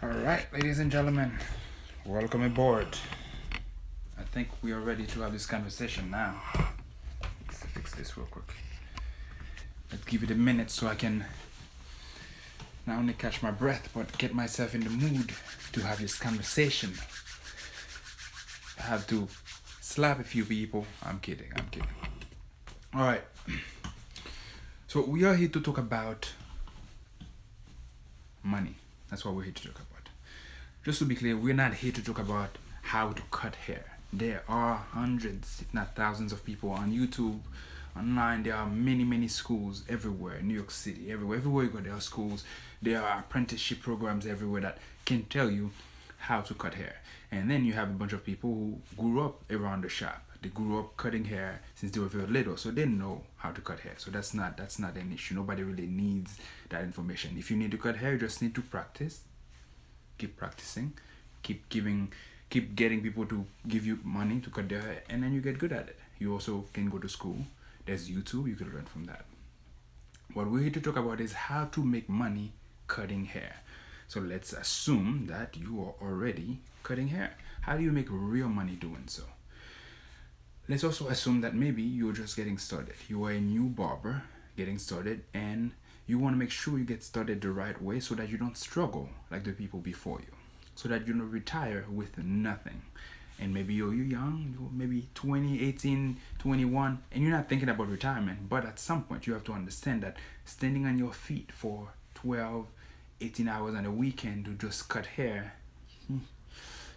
All right, ladies and gentlemen, welcome aboard. I think we are ready to have this conversation now. Let's fix this real quick. Let's give it a minute so I can not only catch my breath but get myself in the mood to have this conversation. I have to slap a few people. I'm kidding. All right. So we are here to talk about money. That's what we're here to talk about. Just to be clear, we're not here to talk about how to cut hair. There are hundreds, if not thousands, of people on YouTube, online. There are many schools everywhere, New York City, everywhere you go, there are schools. There are apprenticeship programs everywhere that can tell you how to cut hair. And then you have a bunch of people who grew up around the shop. They grew up cutting hair since they were very little, so they know how to cut hair. So that's not an issue. Nobody really needs that information. If you need to cut hair, you just need to practice. Keep practicing, keep getting people to give you money to cut their hair, and then you get good at it. You also can go to school. There's YouTube, you can learn from that. What we're here to talk about is how to make money cutting hair. So let's assume that you are already cutting hair. How do you make real money doing so? Let's also assume that maybe you're just getting started. You are a new barber getting started, and you want to make sure you get started the right way so that you don't struggle like the people before you, so that you don't retire with nothing. And maybe you're young, you're maybe 20, 18, 21, and you're not thinking about retirement, but at some point you have to understand that standing on your feet for 12, 18 hours on a weekend to just cut hair,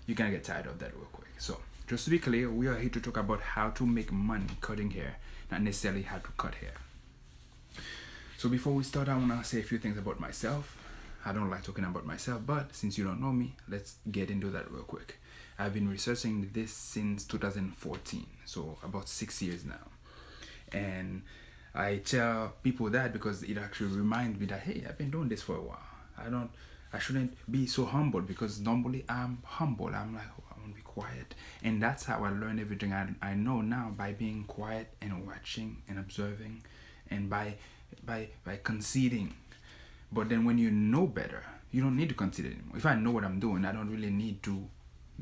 you're gonna get tired of that real quick. So just to be clear, we are here to talk about how to make money cutting hair, not necessarily how to cut hair. So before we start, I want to say a few things about myself. I don't like talking about myself, but since you don't know me, let's get into that real quick. I've been researching this since 2014, so about 6 years now. And I tell people that because it actually reminds me that, hey, I've been doing this for a while. I shouldn't be so humble, because normally I'm humble. I'm like, oh, I want to be quiet. And that's how I learn everything I know now, by being quiet and watching and observing, and by conceding. But then when you know better, you don't need to concede anymore. If I know what I'm doing, I don't really need to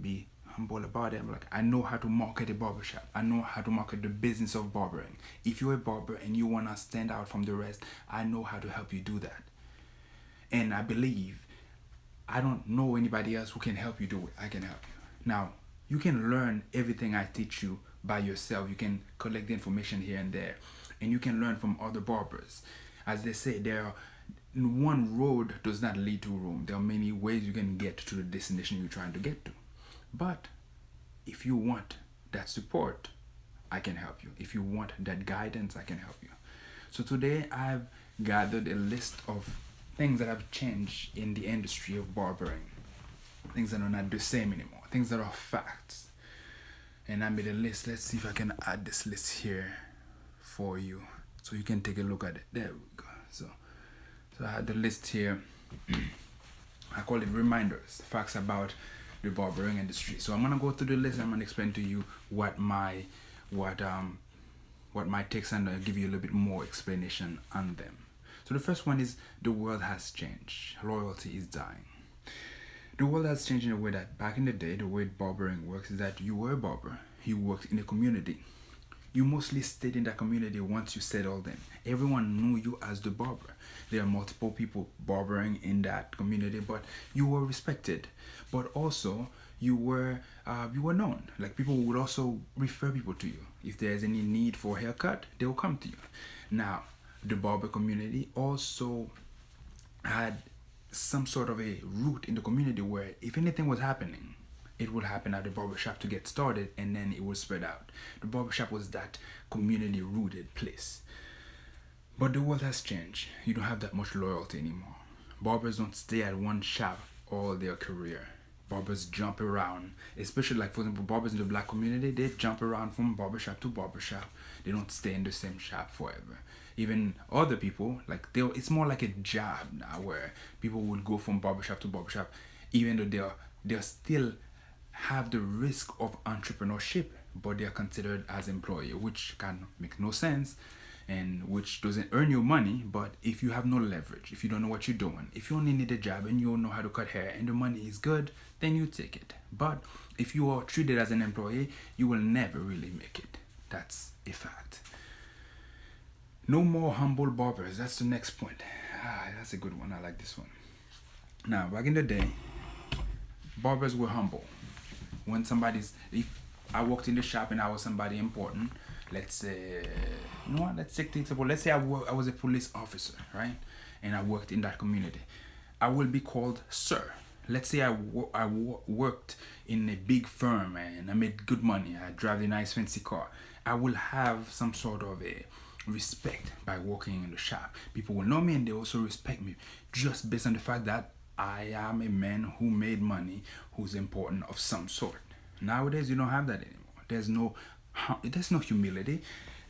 be humble about it. I'm like, I know how to market a barbershop. I know how to market the business of barbering. If you're a barber and you want to stand out from the rest, I know how to help you do that. And I believe I don't know anybody else who can help you do it. I can help you. Now, you can learn everything I teach you by yourself. You can collect the information here and there, and you can learn from other barbers. As they say, one road does not lead to Rome. There are many ways you can get to the destination you're trying to get to. But if you want that support, I can help you. If you want that guidance, I can help you. So today I've gathered a list of things that have changed in the industry of barbering. Things that are not the same anymore. Things that are facts. And I made a list. Let's see if I can add this list here for you so you can take a look at it. There we go. So I had the list here. I call it reminders, facts about the barbering industry. So I'm gonna go through the list. I'm gonna explain to you what my takes, and I'll give you a little bit more explanation on them. So the first one is, the world has changed. Loyalty is dying. The world has changed in a way that back in the day, the way barbering works is that you were a barber, you worked in a community. You mostly stayed in that community once you settled in. Everyone knew you as the barber. There are multiple people barbering in that community, but you were respected. But also, you were known. Like, people would also refer people to you. If there's any need for a haircut, they will come to you. Now, the barber community also had some sort of a root in the community where if anything was happening, it would happen at the barbershop to get started, and then it would spread out. The barbershop was that community rooted place. But the world has changed. You don't have that much loyalty anymore. Barbers don't stay at one shop all their career. Barbers jump around, especially, like, for example, barbers in the black community, they jump around from barbershop to barbershop. They don't stay in the same shop forever. Even other people, like, it's more like a job now, where people would go from barbershop to barbershop, even though they're still have the risk of entrepreneurship, but they are considered as employee, which can make no sense. and which doesn't earn you money. But if you have no leverage, if you don't know what you're doing, if you only need a job and you don't know how to cut hair and the money is good, then you take it. But if you are treated as an employee, you will never really make it. That's a fact. No more humble barbers. That's the next point. That's a good one. I like this one. Now, back in the day, barbers were humble. When if I walked in the shop and I was somebody important, let's say, you know what, let's take the example. Let's say I was a police officer, right? And I worked in that community. I will be called sir. Let's say I worked in a big firm and I made good money. I drive a nice fancy car. I will have some sort of a respect by working in the shop. People will know me and they also respect me just based on the fact that I am a man who made money, who's important of some sort. Nowadays, you don't have that anymore. There's no humility.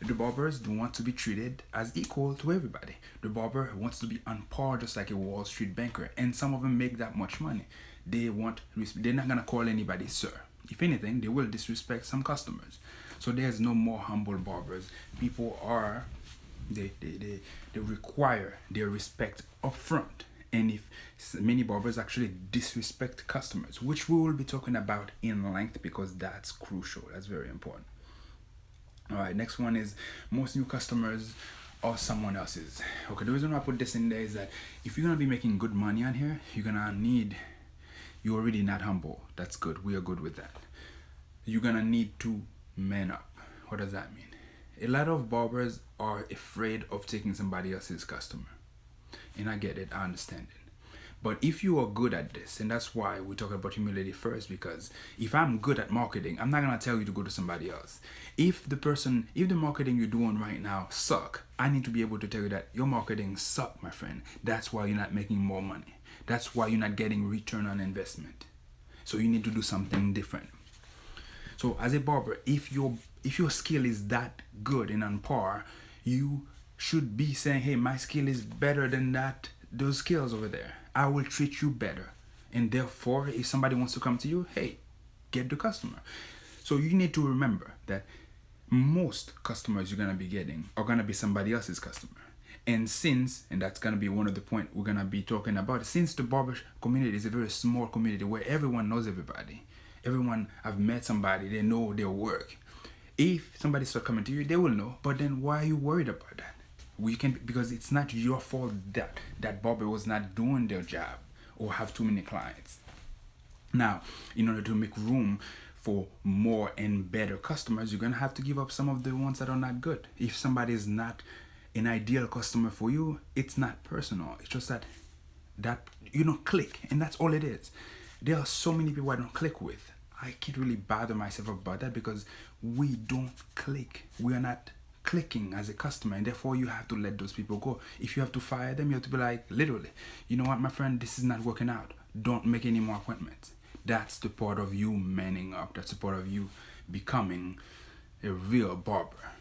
The barbers don't want to be treated as equal to everybody. The barber wants to be on par just like a Wall Street banker, and some of them make that much money. They're not gonna call anybody sir. If anything, they will disrespect some customers. So there's no more humble barbers. People they require their respect up front. And if many barbers actually disrespect customers, which we will be talking about in length because that's crucial, that's very important. All right, next one is most new customers are someone else's. Okay, the reason why I put this in there is that if you're gonna be making good money on here, you're already not humble. That's good. We are good with that. You're gonna need to man up. What does that mean? A lot of barbers are afraid of taking somebody else's customer. And I get it, I understand it. But if you are good at this, and that's why we talk about humility first, because if I'm good at marketing, I'm not gonna tell you to go to somebody else. If the marketing you're doing right now suck, I need to be able to tell you that your marketing suck, my friend. That's why you're not making more money. That's why you're not getting return on investment. So you need to do something different. So as a barber, if your skill is that good and on par, you should be saying, hey, my skill is better than those skills over there. I will treat you better. And therefore, if somebody wants to come to you, hey, get the customer. So you need to remember that most customers you're going to be getting are going to be somebody else's customer. And that's going to be one of the points we're going to be talking about, since the barber community is a very small community where everyone knows everybody. Everyone have met somebody, they know their work. If somebody start coming to you, they will know. But then why are you worried about that? Because it's not your fault that barber was not doing their job or have too many clients. Now, in order to make room for more and better customers, you're gonna have to give up some of the ones that are not good. If somebody is not an ideal customer for you, it's not personal. It's just that you don't click, and that's all it is. There are so many people I don't click with. I can't really bother myself about that because we don't click. We are not clicking as a customer, and therefore you have to let those people go. If you have to fire them, you have to be like, literally, you know what, my friend, this is not working out. Don't make any more appointments. That's the part of you manning up. That's the part of you becoming a real barber,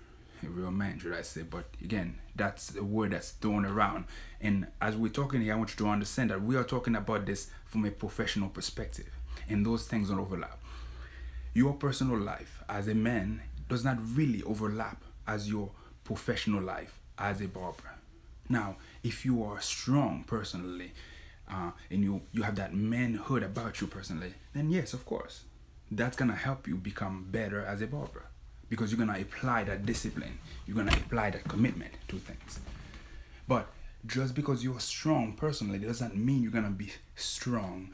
a real man, should I say. But again, that's a word that's thrown around. And as we're talking here, I want you to understand that we are talking about this from a professional perspective, and those things don't overlap. Your personal life as a man does not really overlap as your professional life as a barber. Now, if you are strong personally, and you have that manhood about you personally, then yes, of course, that's gonna help you become better as a barber, because you're gonna apply that discipline, you're gonna apply that commitment to things. But just because you're strong personally doesn't mean you're gonna be strong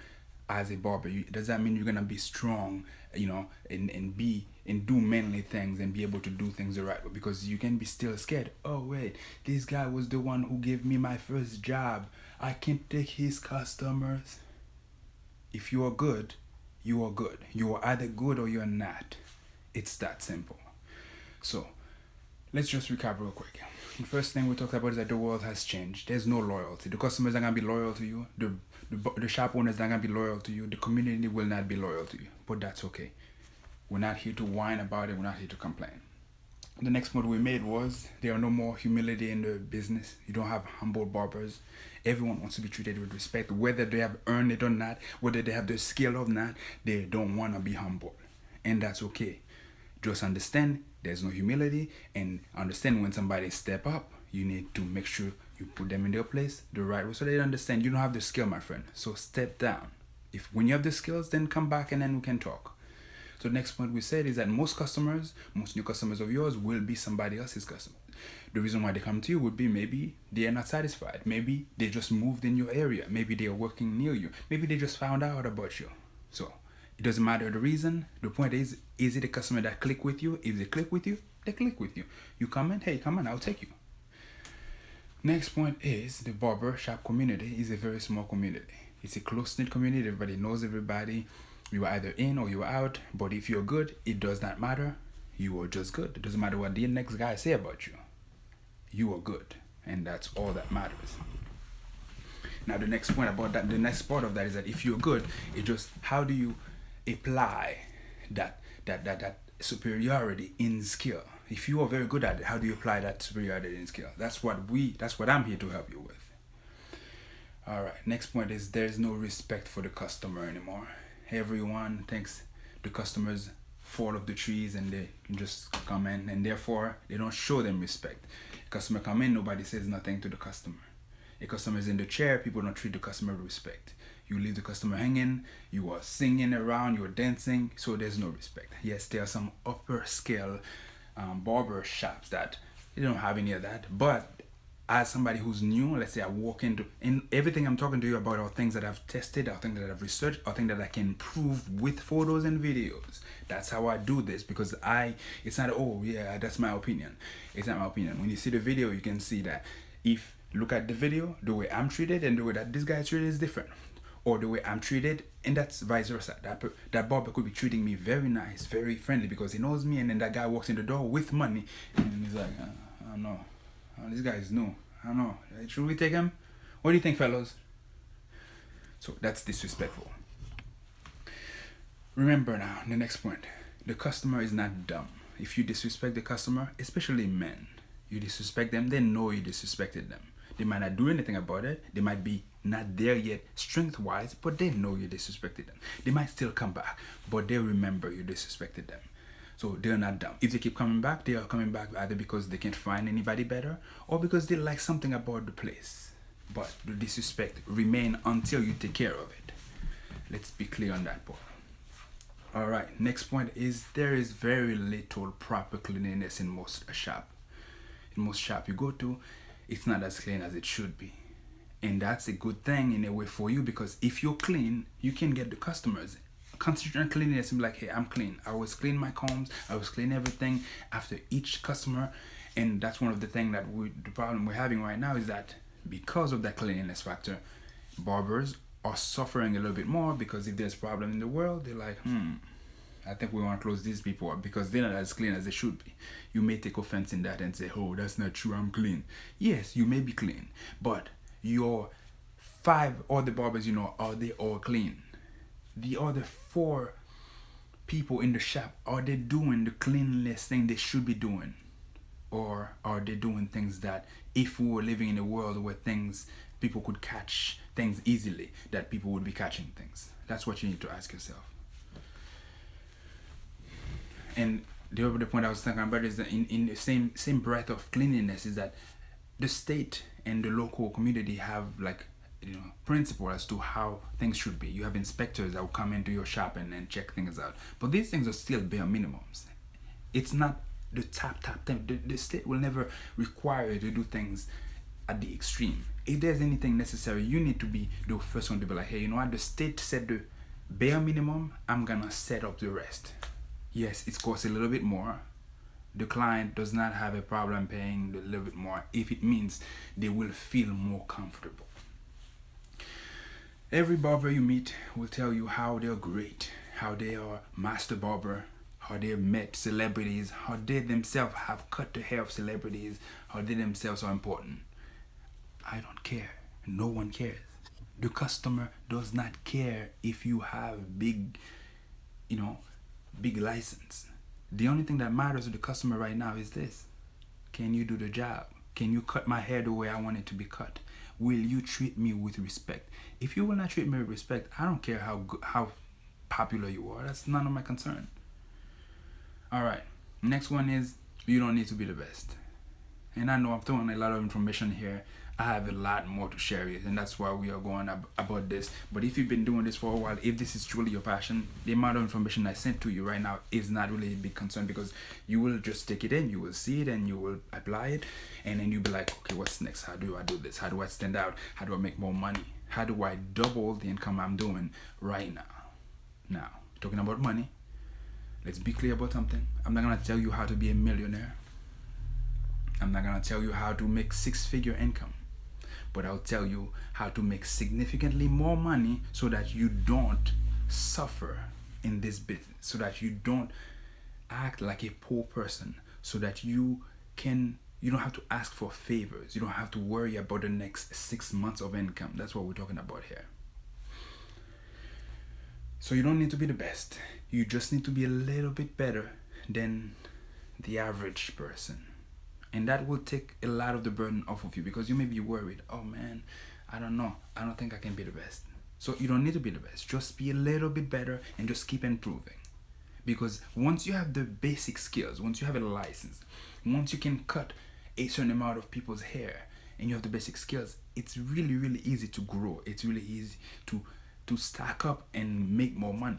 as a barber. Does that mean you're gonna be strong, and do manly things and be able to do things the right way? Because you can be still scared. Oh wait, this guy was the one who gave me my first job. I can't take his customers. If you are good, you are good. You are either good or you're not. It's that simple. So let's just recap real quick. The first thing we talked about is that the world has changed. There's no loyalty. The customers are gonna be loyal to you. The shop owners are not gonna be loyal to you. The community will not be loyal to you. But that's okay. We're not here to whine about it. We're not here to complain. The next point we made was there are no more humility in the business. You don't have humble barbers. Everyone wants to be treated with respect, whether they have earned it or not, whether they have the skill or not. They don't want to be humble, and that's okay. Just understand There's no humility, and understand when somebody step up, you need to make sure you put them in their place the right way so they understand you don't have the skill, my friend. So step down. If when you have the skills, then come back and then we can talk. So the next point we said is that most new customers of yours will be somebody else's customer. The reason why they come to you would be maybe they are not satisfied. Maybe they just moved in your area. Maybe they are working near you. Maybe they just found out about you. So it doesn't matter the reason. The point is it a customer that click with you? If they click with you, they click with you. You come in, hey, come on, I'll take you. Next point is the barbershop community is a very small community. It's a close-knit community. Everybody knows everybody. You are either in or you are out. But if you're good, it does not matter. You are just good. It doesn't matter what the next guy say about you. You are good. And that's all that matters. Now the next point about that, the next part of that is that if you're good, it just how do you apply that superiority in skill? If you are very good at it, how do you apply that superiority in skill? That's what I'm here to help you with. All right, next point is there's no respect for the customer anymore. Everyone thinks the customers fall off the trees and they just come in, and therefore they don't show them respect. Customer come in, nobody says nothing to the customer. A customer is in the chair, people don't treat the customer with respect. You leave the customer hanging, you are singing around, you're dancing, so there's no respect. Yes, there are some upper scale barber shops that they don't have any of that, but as somebody who's new, let's say I walk into, and everything I'm talking to you about are things that I've tested, are things that I've researched, are things that I can prove with photos and videos. That's how I do this, because it's not, oh yeah, that's my opinion. It's not my opinion. When you see the video, you can see that if look at the video, the way I'm treated and the way that this guy is treated is different. Or the way I'm treated, and that's vice versa. That barber could be treating me very nice, very friendly because he knows me, and then that guy walks in the door with money, and he's like, I don't know. Oh, this guy is new. I don't know. Should we take him? What do you think, fellows? So that's disrespectful. Remember now, the next point. The customer is not dumb. If you disrespect the customer, especially men, you disrespect them, they know you disrespected them. They might not do anything about it. They might be not there yet strength-wise, but they know you disrespected them. They might still come back, but they remember you disrespected them. So they're not dumb. If they keep coming back, they are coming back either because they can't find anybody better or because they like something about the place. But the disrespect remain until you take care of it. Let's be clear on that part. All right, next point is there is very little proper cleanliness in most shop. In most shop you go to, it's not as clean as it should be. And that's a good thing in a way for you, because if you're clean, you can get the customers. Concentrate on cleanliness and be like, hey, I'm clean. I always clean my combs. I always clean everything after each customer. And that's one of the things that the problem we're having right now is that because of that cleanliness factor, barbers are suffering a little bit more, because if there's a problem in the world, they're like, I think we want to close these people up because they're not as clean as they should be. You may take offense in that and say, oh, that's not true, I'm clean. Yes, you may be clean, but your 5 other barbers, are they all clean? The other 4 people in the shop, are they doing the cleanliness thing they should be doing? Or are they doing things that if we were living in a world where people could catch things easily, that people would be catching things? That's what you need to ask yourself. And the other point I was thinking about is that in the same breath of cleanliness is that the state and the local community have principle as to how things should be. You have inspectors that will come into your shop and check things out. But these things are still bare minimums. It's not the top thing. The state will never require you to do things at the extreme. If there's anything necessary, you need to be the first one to be like, hey, you know what? The state said the bare minimum, I'm gonna set up the rest. Yes, it costs a little bit more. The client does not have a problem paying a little bit more if it means they will feel more comfortable. Every barber you meet will tell you how they're great, how they are master barber, how they met celebrities, how they themselves have cut the hair of celebrities, how they themselves are important. I don't care. No one cares. The customer does not care if you have big license. The only thing that matters to the customer right now is this. Can you do the job? Can you cut my hair the way I want it to be cut? Will you treat me with respect? If you will not treat me with respect, I don't care how popular you are. That's none of my concern. All right. Next one is you don't need to be the best. And I know I'm throwing a lot of information here. I have a lot more to share with, and that's why we are going about this. But if you've been doing this for a while, if this is truly your passion, the amount of information I sent to you right now is not really a big concern, because you will just take it in, you will see it, and you will apply it, and then you'll be like, okay, what's next? How do I do this? How do I stand out? How do I make more money? How do I double the income I'm doing right now? Now, talking about money, let's be clear about something. I'm not gonna tell you how to be a millionaire. I'm not gonna tell you how to make six-figure income, but I'll tell you how to make significantly more money so that you don't suffer in this business, so that you don't act like a poor person, so that you don't have to ask for favors. You don't have to worry about the next 6 months of income. That's what we're talking about here. So you don't need to be the best. You just need to be a little bit better than the average person. And that will take a lot of the burden off of you, because you may be worried, oh man, I don't know, I don't think I can be the best. So you don't need to be the best. Just be a little bit better and just keep improving. Because once you have the basic skills, once you have a license, once you can cut a certain amount of people's hair and you have the basic skills, it's really, really easy to grow. It's really easy to stack up and make more money.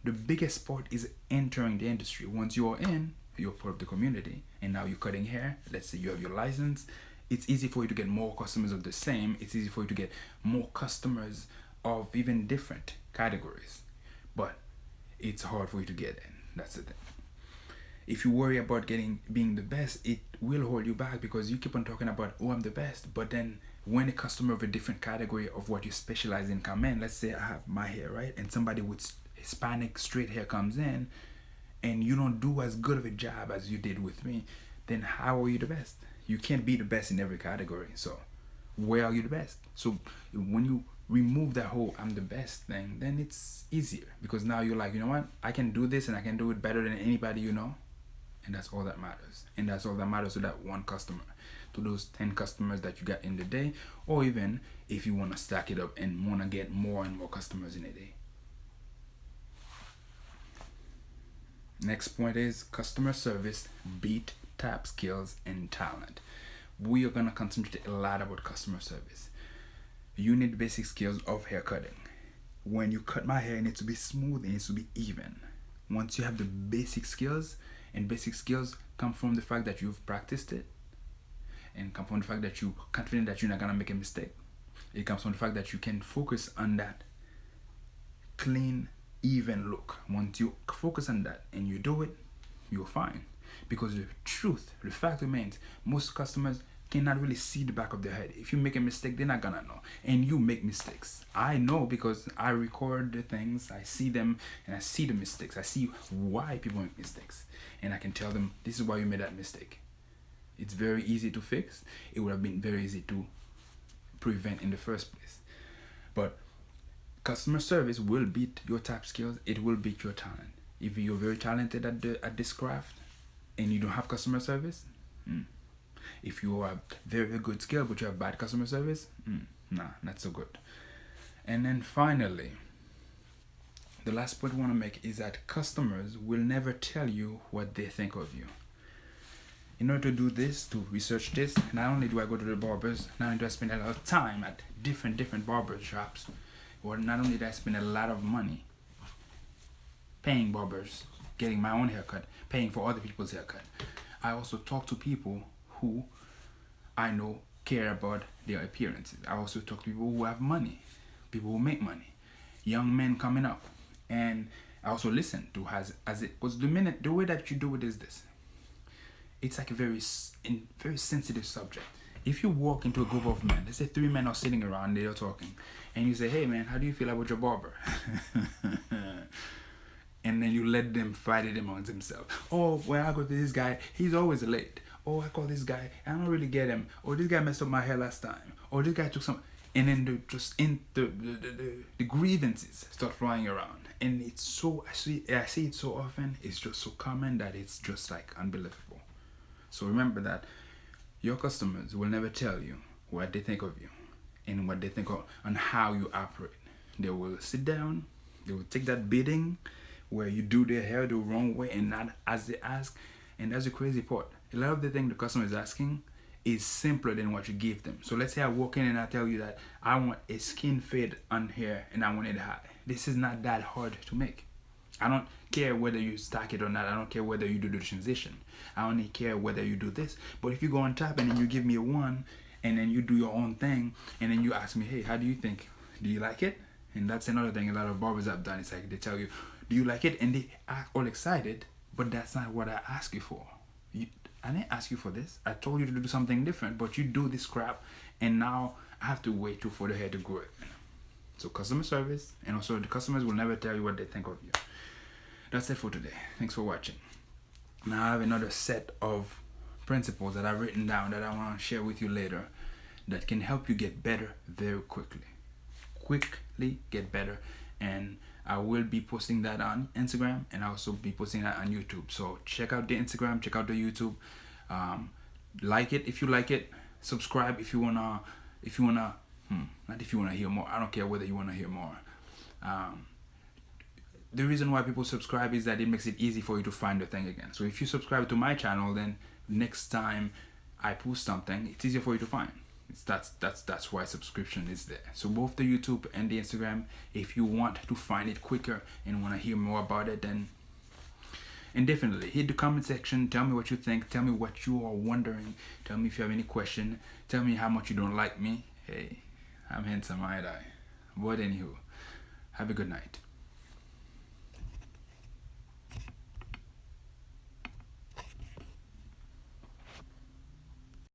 The biggest part is entering the industry. Once you are in, you're part of the community, and now you're cutting hair. Let's say you have your license. It's easy for you to get more customers of the same. It's easy for you to get more customers of even different categories. But it's hard for you to get in. That's the thing. If you worry about being the best, it will hold you back, because you keep on talking about, oh, I'm the best. But then when a customer of a different category of what you specialize in come in, let's say I have my hair, right? And somebody with Hispanic straight hair comes in, and you don't do as good of a job as you did with me, then how are you the best? You can't be the best in every category. So where are you the best? So when you remove that whole I'm the best thing, then it's easier, because now you're like, you know what? I can do this, and I can do it better than anybody you know. And that's all that matters. And that's all that matters to that one customer, to those 10 customers that you got in the day, or even if you want to stack it up and want to get more and more customers in a day. Next point is customer service beat tap skills and talent. We are going to concentrate a lot about customer service. You need basic skills of hair cutting. When you cut my hair, it needs to be smooth, it needs to be even. Once you have the basic skills, and basic skills come from the fact that you've practiced it, and come from the fact that you're confident that you're not going to make a mistake. It comes from the fact that you can focus on that clean, even look. Once you focus on that and you do it, you're fine. Because the fact remains, most customers cannot really see the back of their head. If you make a mistake, they're not gonna know. And you make mistakes. I know, because I record the things, I see them, and I see the mistakes. I see why people make mistakes. And I can tell them, this is why you made that mistake. It's very easy to fix. It would have been very easy to prevent in the first place. But customer service will beat your tap skills. It will beat your talent. If you're very talented at this craft and you don't have customer service, if you have very, very good skill but you have bad customer service, nah, not so good. And then finally, the last point I want to make is that customers will never tell you what they think of you. In order to do this, to research this, not only do I go to the barbers, not only do I spend a lot of time at different barber shops, or not only do I spend a lot of money paying barbers, getting my own haircut, paying for other people's haircut, I also talk to people who I know care about their appearances. I also talk to people who have money, people who make money, young men coming up, and I also listen to because the way that you do it is this. It's like a very sensitive subject. If you walk into a group of men, let's say 3 men are sitting around, they are talking, and you say, hey man, how do you feel about your barber? And then you let them fight it amongst themselves. Oh, well, I go to this guy, he's always late. Oh, I call this guy, I don't really get him. Or this guy messed up my hair last time. Or this guy took some, and then the grievances start flying around. And it's so, I see it so often, it's just so common that it's just like unbelievable. So remember that your customers will never tell you what they think of you and what they think of on how you operate. They will sit down, they will take that bidding where you do their hair the wrong way and not as they ask, And that's the crazy part. A lot of the thing the customer is asking is simpler than what you give them. So let's say I walk in and I tell you that I want a skin fade on here and I want it high. This is not that hard to make. I don't care whether you stack it or not. I don't care whether you do the transition. I only care whether you do this. But if you go on top and then you give me a one and then you do your own thing and then you ask me, hey, how do you think? Do you like it? And that's another thing a lot of barbers have done. It's like they tell you, do you like it? And they are all excited, but that's not what I asked you for. I didn't ask you for this. I told you to do something different, but you do this crap, and now I have to wait for the hair to grow. So customer service, and also the customers will never tell you what they think of you. That's it for today. Thanks for watching. Now I have another set of principles that I've written down that I want to share with you later that can help you get better very quickly. Quickly get better. And I will be posting that on Instagram, and I'll also be posting that on YouTube. So check out the Instagram, check out the YouTube. Like it if you like it. Subscribe if you wanna not if you wanna hear more. I don't care whether you wanna hear more. The reason why people subscribe is that it makes it easy for you to find the thing again. So if you subscribe to my channel, then next time I post something, it's easier for you to find. That's why subscription is there. So both the YouTube and the Instagram, if you want to find it quicker and want to hear more about it, then and definitely hit the comment section. Tell me what you think. Tell me what you are wondering. Tell me if you have any question. Tell me how much you don't like me. Hey, I'm handsome, aren't I? But anywho, have a good night.